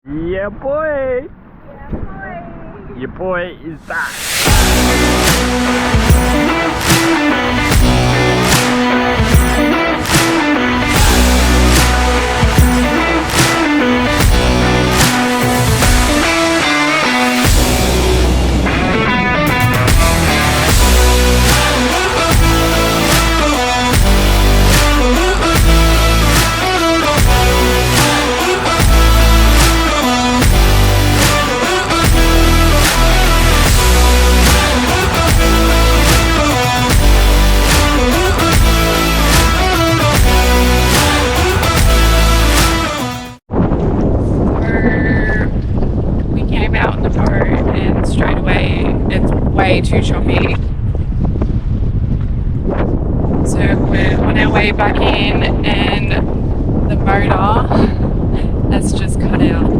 Yeah, boy. Yeah, boy. Your boy is back. Way too choppy, so we're on our way back in and the motor has just cut out,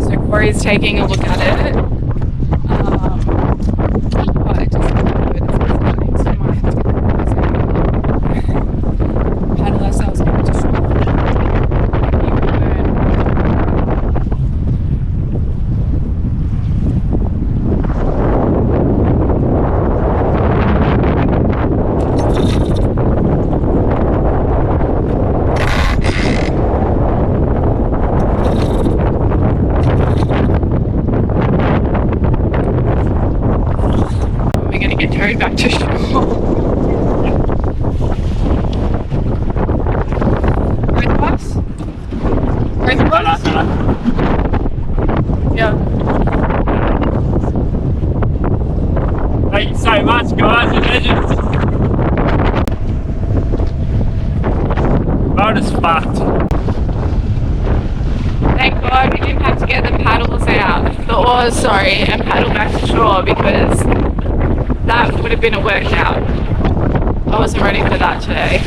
so Corey's taking a look at it, but it just starting, so I might have to paddle ourselves back to shore. Back to shore. Ride the bus? Ride the bus? Yeah. Thank you so much, guys. You're legends. Boat is fucked. Thank God we didn't have to get the paddles out. The oars, sorry, and paddle back to shore because that would have been a workout. I wasn't ready for that today.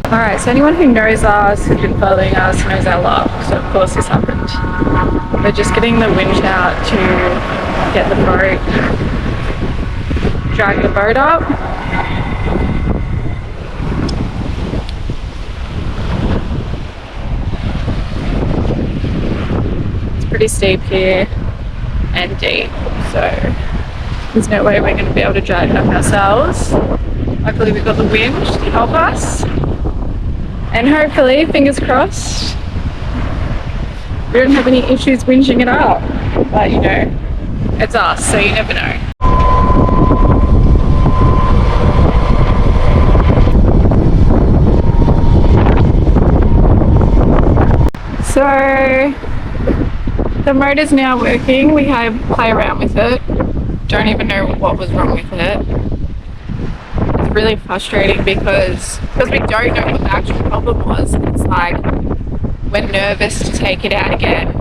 Alright, so anyone who knows us, who's been following us, knows our luck. So of course this happened. We're just getting the winch out to get the boat, drag the boat up. Pretty steep here and deep, so there's no way we're going to be able to drag it up ourselves. Luckily we've got the winch to help us, and hopefully, fingers crossed, we don't have any issues winching it up, but you know, it's us, so you never know. So the motor's now working. We have play around with it. Don't even know what was wrong with it. It's really frustrating because we don't know what the actual problem was. It's like we're nervous to take it out again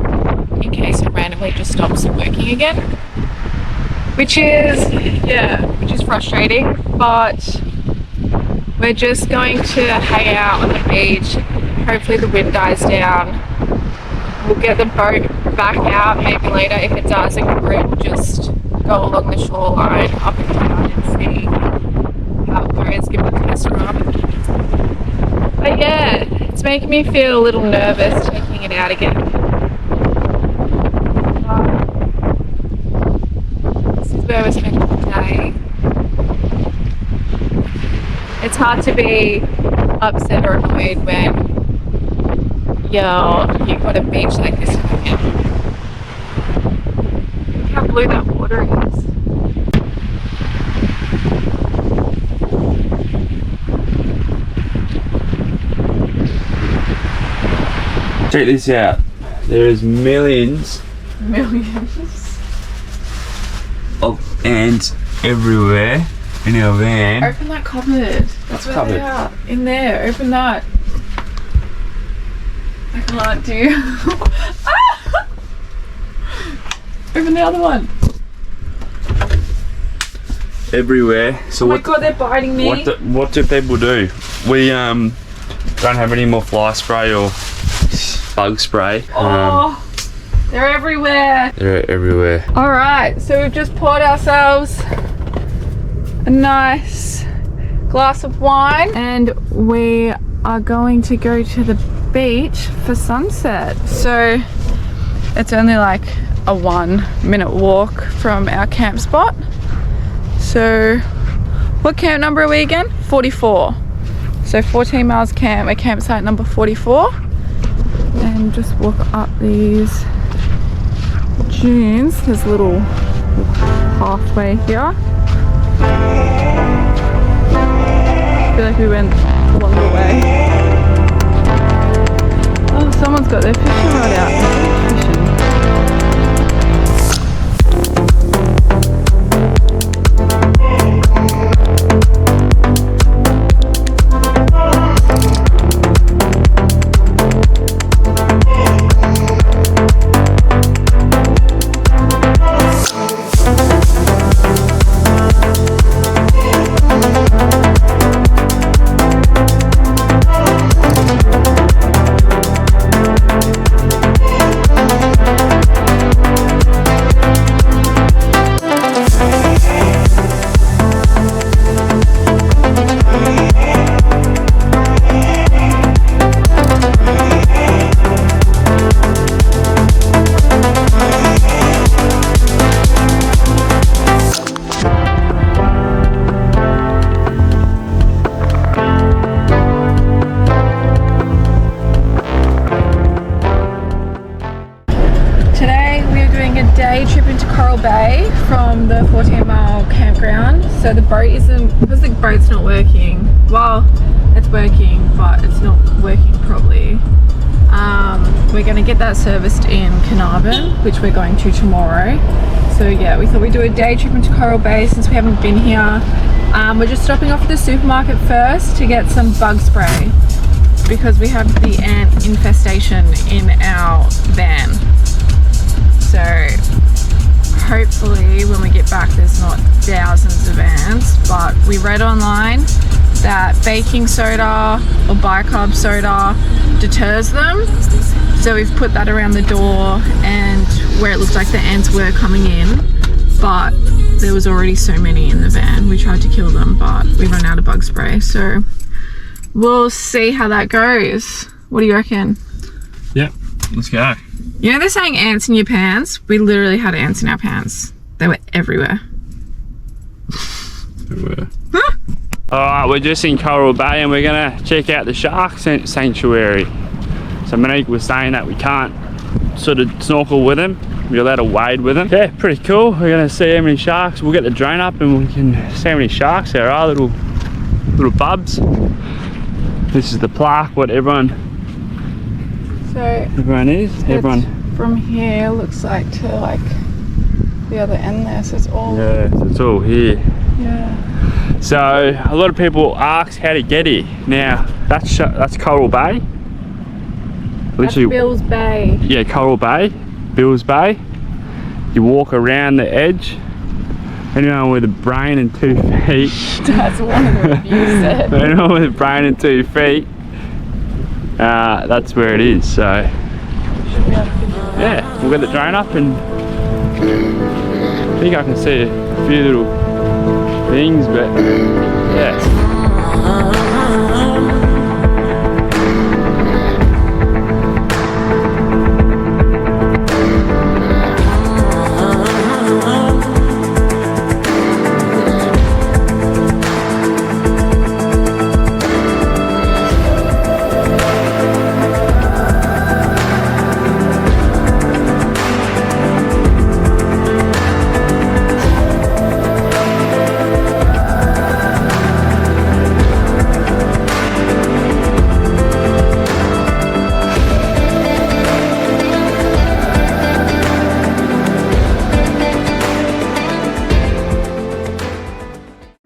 in case it randomly just stops working again. Which is frustrating, but we're just going to hang out on the beach. Hopefully the wind dies down. We'll get the boat back out maybe later. If it does, and we'll just go along the shoreline up and down and see how it goes, give it a test run. But yeah, it's making me feel a little nervous taking it out again. This is where we're spending the day. It's hard to be upset or annoyed when you've got a beach like this again. Look how blue that water is. Check this out. There is millions of ants everywhere in our van. Open that cupboard. That's where cupboard? They are. In there. Open that. I can't do. Open the other one. Everywhere. So oh my God, they're biting me. What do people do? We don't have any more fly spray or bug spray. They're everywhere. They're everywhere. Alright, so we've just poured ourselves a nice glass of wine, and we are going to go to the beach for sunset. So it's only like a 1-minute walk from our camp spot. So what camp number are we again? 44. So 14 miles camp, we're campsite number 44, and just walk up these dunes. There's a little pathway here. I feel like we went a longer way. Oh, someone's got their fishing rod out. Fishing. Bay from the 14-mile campground. So the boat isn't, because the boat's not working, well, it's working, but it's not working properly. We're going to get that serviced in Carnarvon, which we're going to tomorrow. So yeah, we thought we'd do a day trip into Coral Bay since we haven't been here. We're just stopping off at the supermarket first to get some bug spray because we have the ant infestation in our van. So hopefully when we get back there's not thousands of ants, but we read online that baking soda or bicarb soda deters them, so we've put that around the door and where it looked like the ants were coming in, but there was already so many in the van. We tried to kill them, but we ran out of bug spray, so we'll see how that goes. What do you reckon? Yep, let's go. You know they're saying ants in your pants? We literally had ants in our pants. They were everywhere. Everywhere. Alright, we're just in Coral Bay and we're gonna check out the shark sanctuary. So Monique was saying that we can't sort of snorkel with them. We're allowed to wade with them. Yeah, pretty cool. We're gonna see how many sharks. We'll get the drone up and we can see how many sharks there are, little bubs. This is the plaque, what everyone is. Everyone from here looks like to like the other end there, so it's all it's all here. Yeah. So a lot of people ask how to get here. Now that's Coral Bay. Literally, that's Bill's Bay. Yeah, Coral Bay, Bill's Bay. You walk around the edge. Anyone with a brain and 2 feet. That's one of the reviews said. Anyone with a brain and 2 feet. That's where it is. So yeah, we'll get the drone up and I think I can see a few little things, but yeah.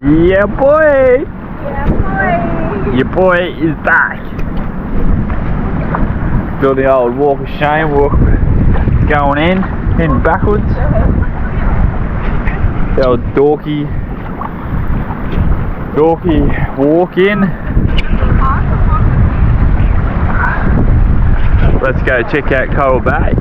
Yeah boy! Yeah boy! Your boy is back. Doing the old walk of shame, going in, heading backwards. The old dorky walk in. Let's go check out Coral Bay.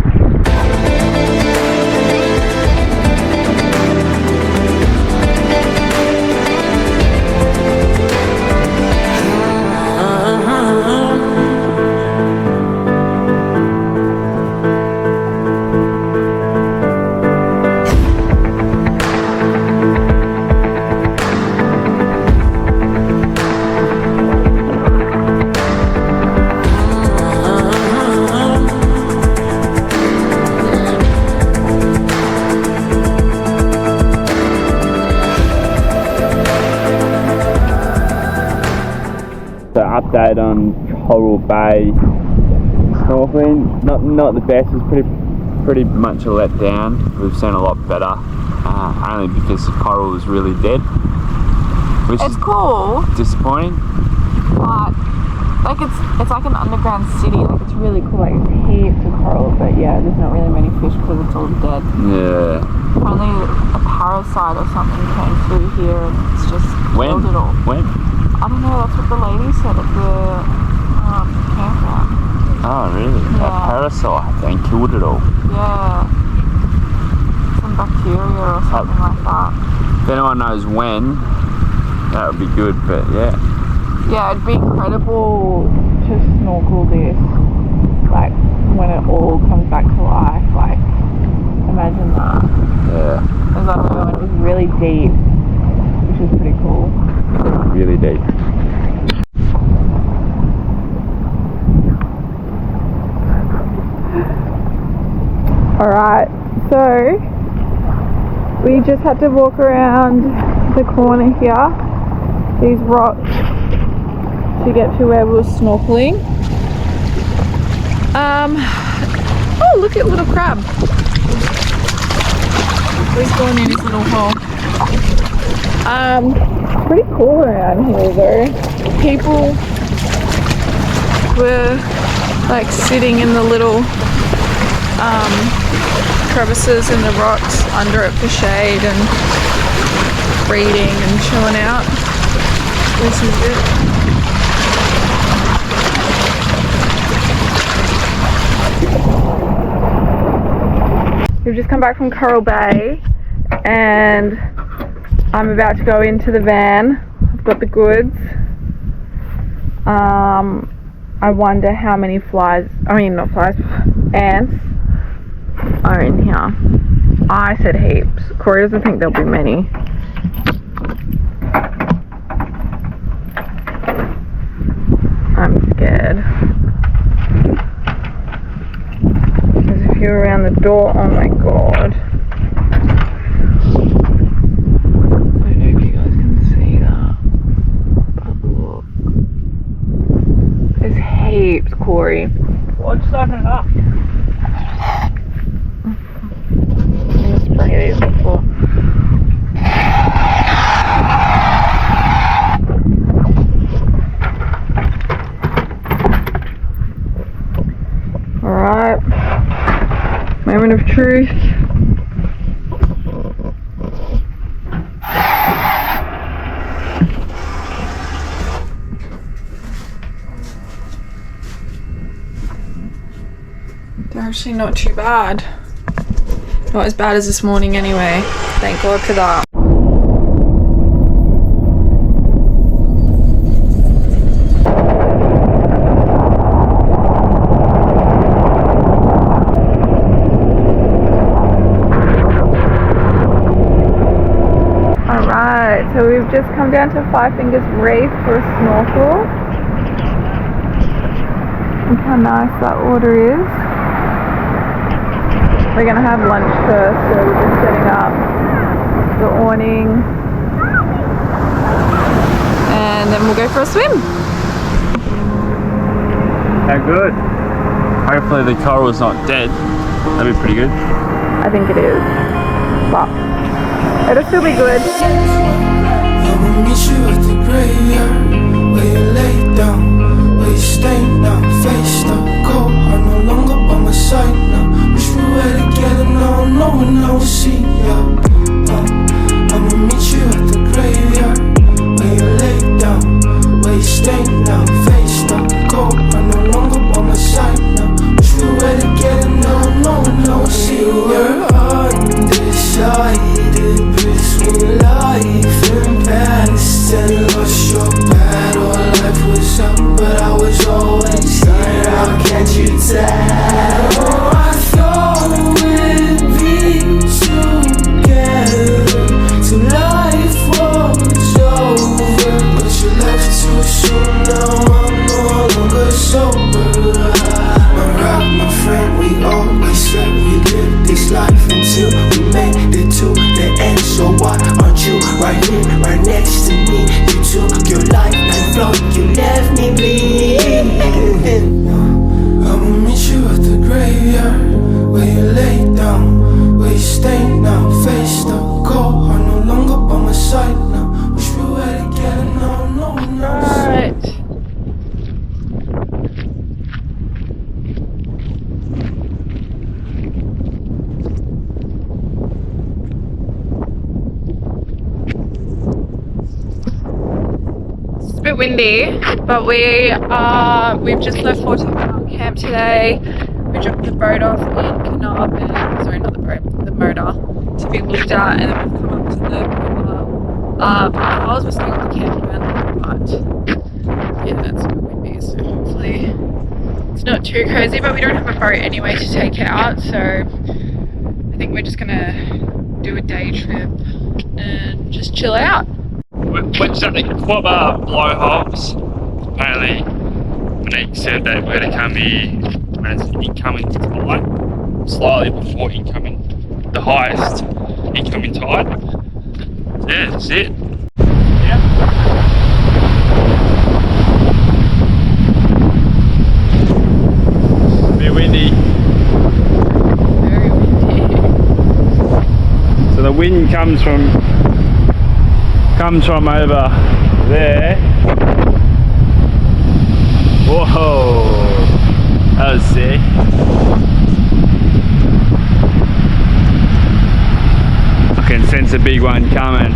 update on Coral Bay snorkeling. Not the best. It's pretty much a letdown. We've seen a lot better, only because the coral was really dead, which It's is cool, disappointing. but like it's like an underground city. Like it's really cool. Like it's heaps of coral, but yeah, there's not really many fish because it's all dead. Yeah. Apparently a parasite or something came through here and it's just killed it all. When? I don't know. That's what the lady said at the campground. Oh, really? Yeah. A parasite and killed it all. Yeah. Some bacteria or something like that. If anyone knows when, that would be good, but yeah. Yeah, it'd be incredible to snorkel this, like, when it all comes back to life, like, imagine that. Yeah. Because I don't know, it was really deep, which is pretty cool. Really deep. Alright, so, we just had to walk around the corner here, these rocks, to get to where we were snorkeling. Oh, look at little crab. He's going in his little hole. Pretty cool around here though. People were like sitting in the little crevices in the rocks under it for shade and reading and chilling out. This is it. We've just come back from Coral Bay and I'm about to go into the van. I've got the goods. I wonder how many ants are in here. I said heaps. Corey doesn't think there'll be many. I'm scared. There's a few around the door. Oh my god. I don't know if you guys can see that. But look. There's heaps, Corey. Well, just open it up. I'm gonna spray these before. Alright. Moment of truth. They're actually not too bad. Not as bad as this morning anyway. Thank God for that. Alright, so we've just come down to Five Fingers Reef for a snorkel. Look how nice that water is. We're gonna have lunch first, so we're just setting up the awning and then we'll go for a swim. How good. Hopefully the coral's not dead. That'd be pretty good. I think it is, but it'll still be good. I'ma meet you at the graveyard, where you lay down, where you stay now, face up, cold, I'm no longer by my side now. Wish we were together now, no one I will see ya. I'ma meet you at the graveyard, where you lay down, where you stay now, face up, cold, I'm no longer by my side now. Wish we were together now, no one I will see ya. We're undecided between life and past, and lost your battle. Life was up, but I was always there. How can't you tell? I thought we'd be together till life was over, but you left too soon. Now I'm no longer sober. My rock, my friend, we always said we lived this life until we made it to the end. So why aren't you right here, right next to me? You took your life and flowed, you left me leaving. I will meet you at the graveyard, where you lay down, where you stay now. Face the cold, I'm no longer by my side now. Wish we were together now, no one knows. Right. It's a bit windy, but we've just left 14 Mile Camp today. We dropped the boat off in Carnarvon, sorry, not the boat, the motor, to be looked at, and then we've come up to the blowholes. We're staying on the campground, but yeah, it's a bit windy, so hopefully it's not too crazy, but we don't have a boat anyway to take out, so I think we're just gonna do a day trip and just chill out. We're just at the QUOBBA blowholes. Apparently, Monique said that we're to come here when it's incoming tide, slightly before incoming, the highest incoming tide. So yeah, that's it. Yeah. A bit windy. Very windy. So the wind comes from over there. Whoa, that was sick. I can sense a big one coming.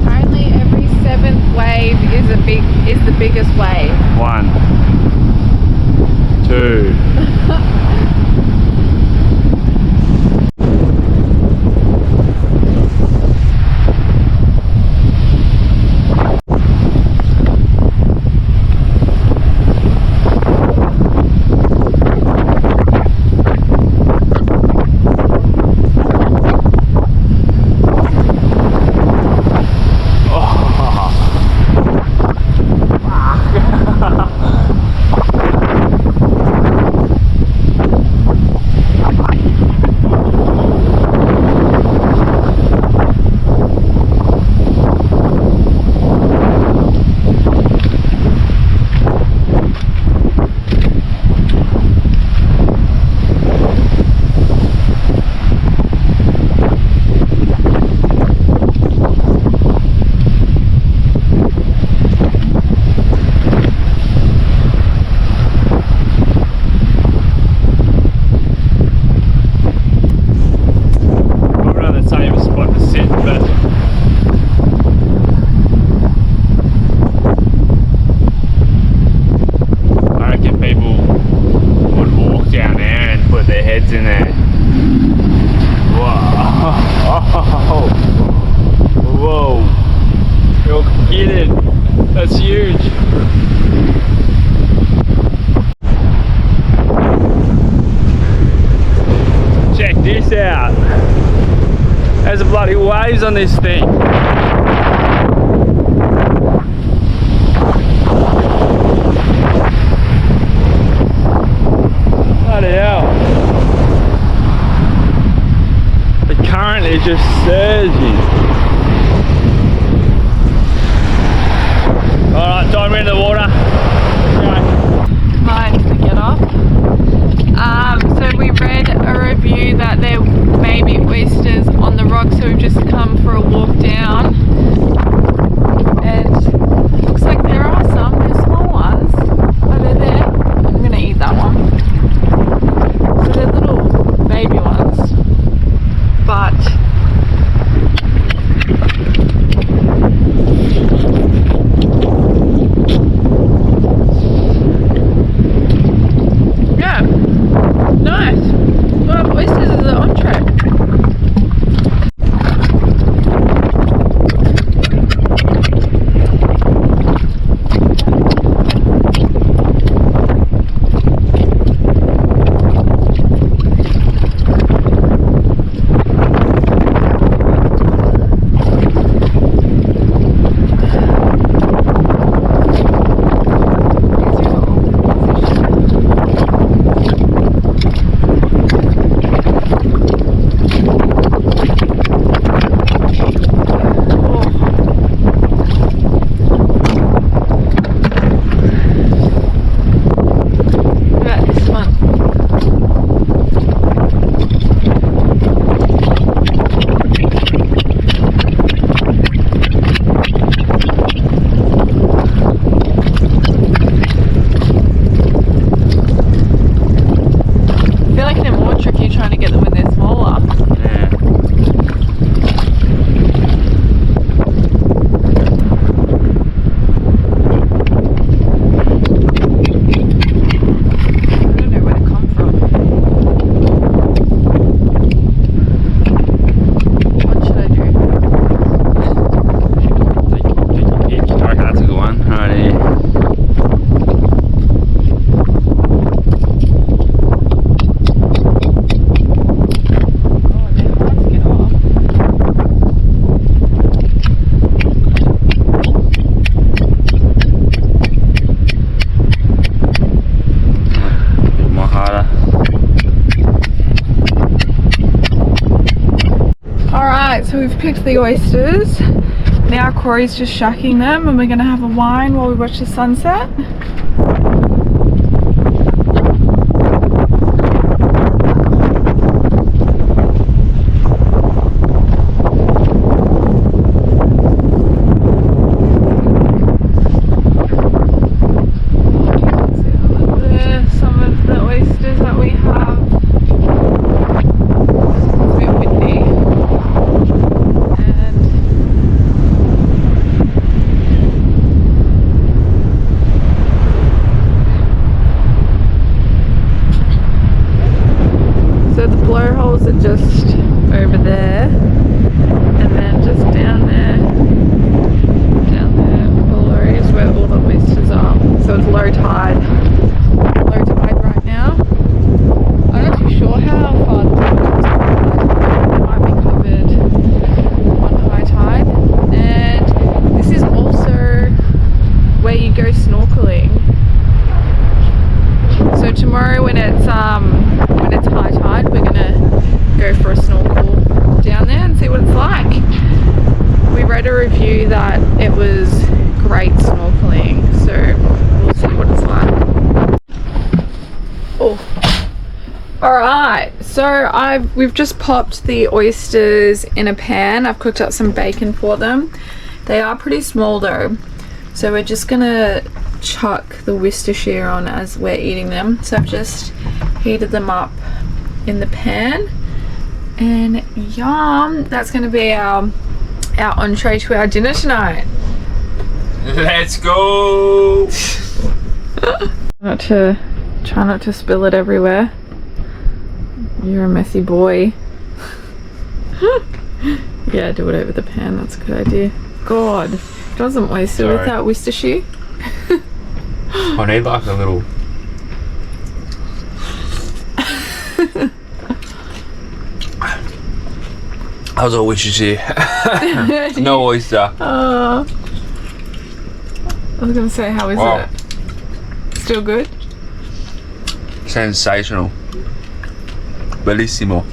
Apparently every 7th wave is the biggest wave. 1, 2. In there. Whoa. Whoa. You're kidding. That's huge. Check this out. There's a bloody waves on this thing. Bloody hell. Current is just surging. Alright, dive into the water. Mine to get off. So we read a review that there may be oysters on the rocks, so we've just come for a walk down. And it looks like there are some. They're small ones, but they're there. I'm gonna eat that one. So they're little baby ones. But yeah, nice. Well, oysters is an entree. we've picked the oysters. Now Corey's just shucking them and we're gonna have a wine while we watch the sunset. Blowholes are just over there, and then just down there below is where all the oysters are. So it's low tide right now. I'm not too sure how far the might be covered on high tide. And this is also where you go snorkeling. So tomorrow when it's high tide, we're gonna go for a snorkel down there and see what it's like. We read a review that it was great snorkeling, so we'll see what it's like. Oh, all right. So we've just popped the oysters in a pan. I've cooked up some bacon for them. They are pretty small though, so we're just gonna chuck the Worcestershire on as we're eating them. So I've just heated them up in the pan, and yum, that's going to be our entree to our dinner tonight. Let's go. Try not to spill it everywhere. You're a messy boy. Yeah, do it over the pan, that's a good idea. God, it doesn't waste it without Worcestershire. I need like a little. How's all wishes here? No oyster. I was gonna say, how is it? Still good? Sensational. Bellissimo.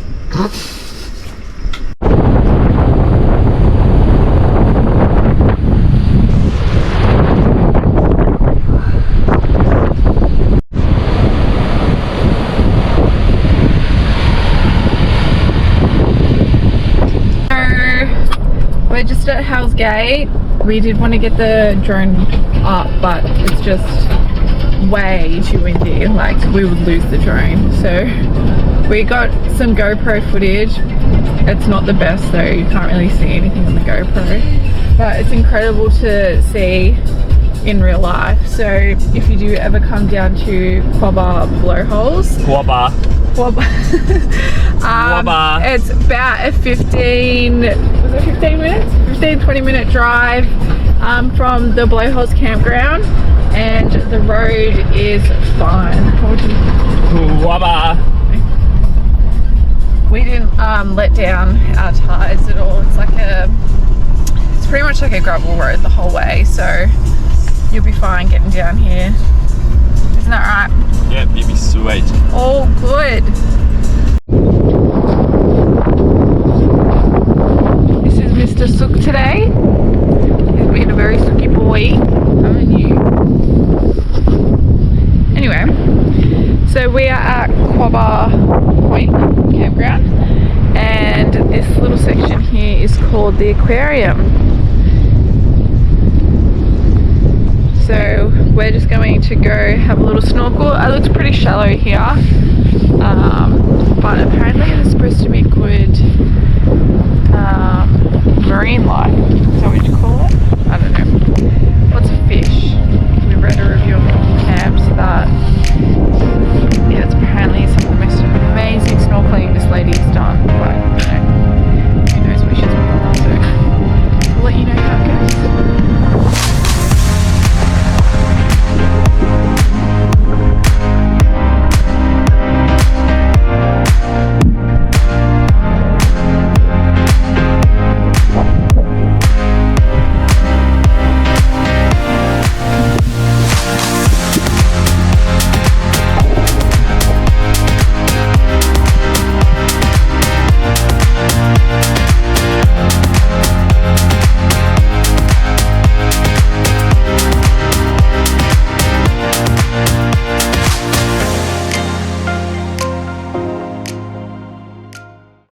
We're just at Hell's Gate. We did want to get the drone up, but it's just way too windy. Like, we would lose the drone. So we got some GoPro footage. It's not the best though. You can't really see anything on the GoPro, but it's incredible to see in real life. So if you do ever come down to Quobba blowholes, Quobba. It's about a 15-20 minute drive from the blowholes campground, and the road is fine. Quobba. We didn't let down our tires at all. It's pretty much like a gravel road the whole way, so you'll be fine getting down here. Isn't that right? Yeah, baby, sweet. All good. This is Mr. Sook today. He's been a very sooky boy, haven't you? Anyway, so we are at Quobba Point campground, and this little section here is called the aquarium. So we're just going to go have a little snorkel. It looks pretty shallow here, but apparently there's supposed to be good marine life.